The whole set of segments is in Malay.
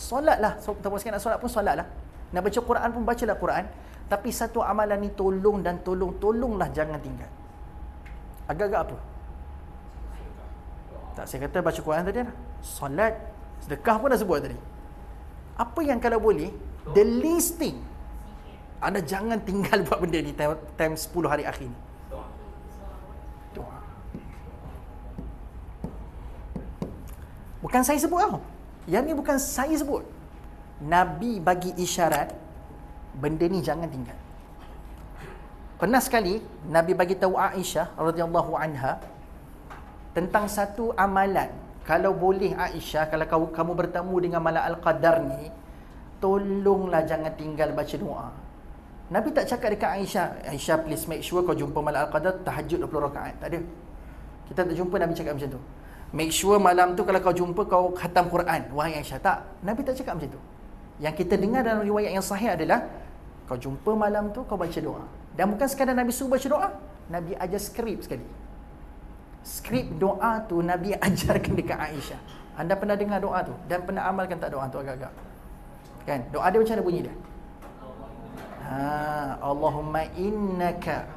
Solat lah. So, kita nak solat pun solat lah. Nak baca Quran pun bacalah Quran. Tapi satu amalan ni tolonglah jangan tinggal. Agak-agak apa? Tak, saya kata baca Quran tadi lah. Solat, sedekah pun dah sebut tadi. Apa yang kalau boleh, the least thing, anda jangan tinggal buat benda ni time 10 hari akhir ni. Doa. Bukan saya sebut tau. Yang ni bukan saya sebut. Nabi bagi isyarat, benda ni jangan tinggal. Pernah sekali Nabi bagi tahu Aisyah radhiyallahu anha tentang satu amalan. Kalau boleh Aisyah, kalau kamu bertemu dengan malam al-qadar ni, tolonglah jangan tinggal baca doa. Nabi tak cakap dekat Aisyah please make sure kau jumpa malam al-qadar tahajud 20 rakaat. Tak ada. Kita tak jumpa Nabi cakap macam tu. Make sure malam tu kalau kau jumpa kau khatam Quran, wahai Aisyah. Tak, Nabi tak cakap macam tu. Yang kita dengar dalam riwayat yang sahih adalah kau jumpa malam tu kau baca doa. Dan bukan sekadar Nabi suruh baca doa, Nabi ajar skrip sekali. Skrip doa tu Nabi ajarkan dekat Aisyah. Anda pernah dengar doa tu dan pernah amalkan tak doa tu agak-agak? Kan? Doa dia macam mana bunyi dia? Allahumma innaka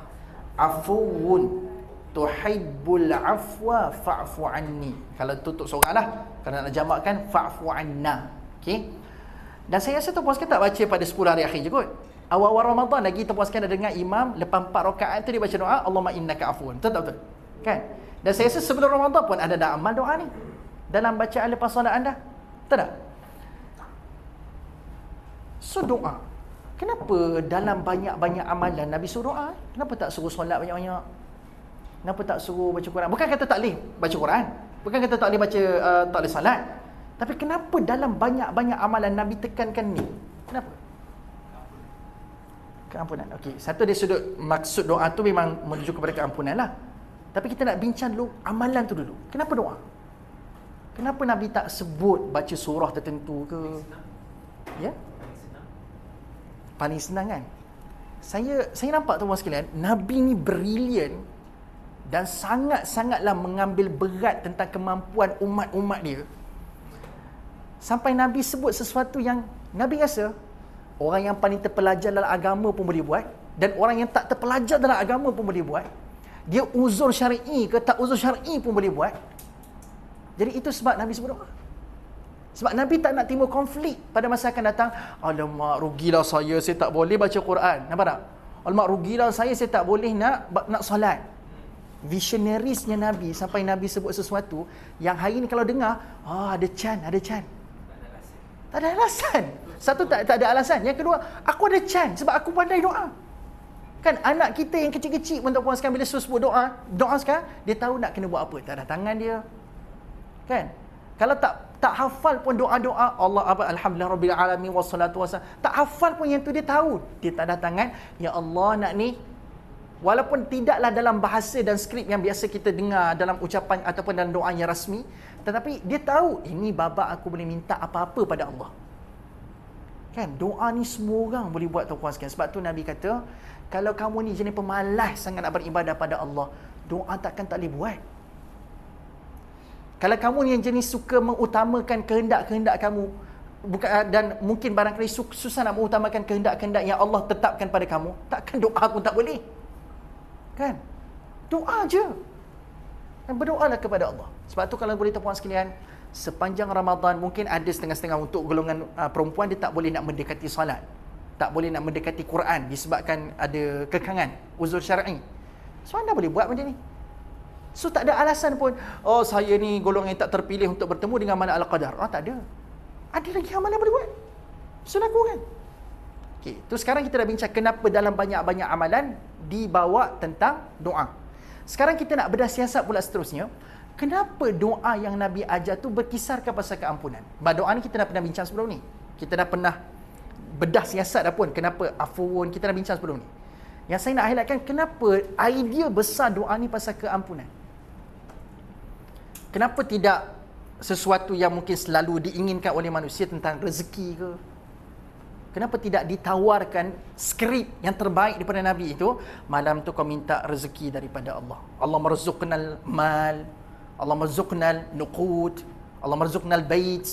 afuwun tuhibbul afwa fa'fu anni. Kalau tutup seorang lah. Kalau nak jamakkan fa'fu anna. Okey. Dan saya rasa Tuan Puan sekalian tak baca pada 10 hari akhir je kot. Awal-awal Ramadan lagi Tuan Puan sekalian dah dengar imam lepas 4 rakaat tu dia baca doa Allahumma innaka afuwun. Betul? Kan? Dan saya rasa sebelum Ramadan pun ada dah amal doa ni dalam bacaan lepas solat anda. Betul tak? So doa. Kenapa dalam banyak-banyak amalan Nabi suruh doa? Kenapa tak suruh solat banyak-banyak? Kenapa tak suruh baca Quran? Bukan kata tak boleh baca Quran. Bukan kata tak boleh baca, tak boleh solat. Tapi kenapa dalam banyak-banyak amalan Nabi tekankan ni? Kenapa? Keampunan. Okey, satu dari sudut maksud doa tu memang menuju kepada keampunan lah. Tapi kita nak bincang dulu amalan tu dulu. Kenapa doa? Kenapa Nabi tak sebut baca surah tertentu ke? Ya? Paling senang kan? Saya nampak tuan-tuan sekalian, Nabi ni brilian dan sangat-sangatlah mengambil berat tentang kemampuan umat-umat dia. Sampai Nabi sebut sesuatu yang Nabi rasa orang yang paling terpelajar dalam agama pun boleh buat dan orang yang tak terpelajar dalam agama pun boleh buat. Dia uzur syar'i ke tak uzur syar'i pun boleh buat. Jadi itu sebab Nabi sebut doa. Sebab Nabi tak nak timbul konflik pada masa akan datang. Alamak, rugilah saya tak boleh baca Quran. Nampak tak? Alamak, rugilah saya tak boleh nak solat. Visionarisnya Nabi sampai Nabi sebut sesuatu yang hari ni kalau dengar, ada can. Tak ada alasan. Satu, tak ada alasan. Yang kedua, aku ada can sebab aku pandai doa. Kan anak kita yang kecil-kecil pun tak puas sekarang bila sebut doa sekarang, dia tahu nak kena buat apa. Tak ada tangan dia. Kan? Kalau tak hafal pun doa-doa Allah alhamdulillah rabbil alamin wassalatu wassalam, tak hafal pun yang tu dia tahu. Dia tak ada tangan, ya Allah nak ni. Walaupun tidaklah dalam bahasa dan skrip yang biasa kita dengar dalam ucapan ataupun dalam doa yang rasmi, tetapi dia tahu ini babak aku boleh minta apa-apa pada Allah. Kan? Doa ni semua orang boleh buat tuan-tuan sekalian. Sebab tu Nabi kata, kalau kamu ni jenis pemalas sangat nak beribadah pada Allah, doa takkan tak boleh buat. Kalau kamu ni yang jenis suka mengutamakan kehendak-kehendak kamu, bukan, dan mungkin barangkali susah nak mengutamakan kehendak-kehendak yang Allah tetapkan pada kamu, takkan doa pun tak boleh. Kan? Doa je. Dan berdoalah kepada Allah. Sebab tu kalau boleh tuan-puan sekalian, sepanjang Ramadan mungkin ada setengah-setengah untuk golongan perempuan dia tak boleh nak mendekati salat. Tak boleh nak mendekati Quran disebabkan ada kekangan, uzur syar'i. So anda boleh buat macam ni. So tak ada alasan pun, saya ni golongan yang tak terpilih untuk bertemu dengan mana al-qadar. Tak ada. Ada lagi amalan boleh buat. So lakukan. Okey, tu sekarang kita dah bincang kenapa dalam banyak-banyak amalan dibawa tentang doa. Sekarang kita nak bedah siasat pula seterusnya. Kenapa doa yang Nabi ajar tu berkisarkan pasal keampunan? Doa ni kita dah pernah bincang sebelum ni. Kita dah pernah bedah siasat dah pun. Kenapa afuun, kita dah bincang sebelum ni. Yang saya nak highlightkan, kenapa idea besar doa ni pasal keampunan? Kenapa tidak sesuatu yang mungkin selalu diinginkan oleh manusia tentang rezeki ke? Kenapa tidak ditawarkan skrip yang terbaik daripada Nabi itu? Malam tu kau minta rezeki daripada Allah. Allah marzuqnal mal, Allah marzuqnal nuqud, Allah marzuqnal bait.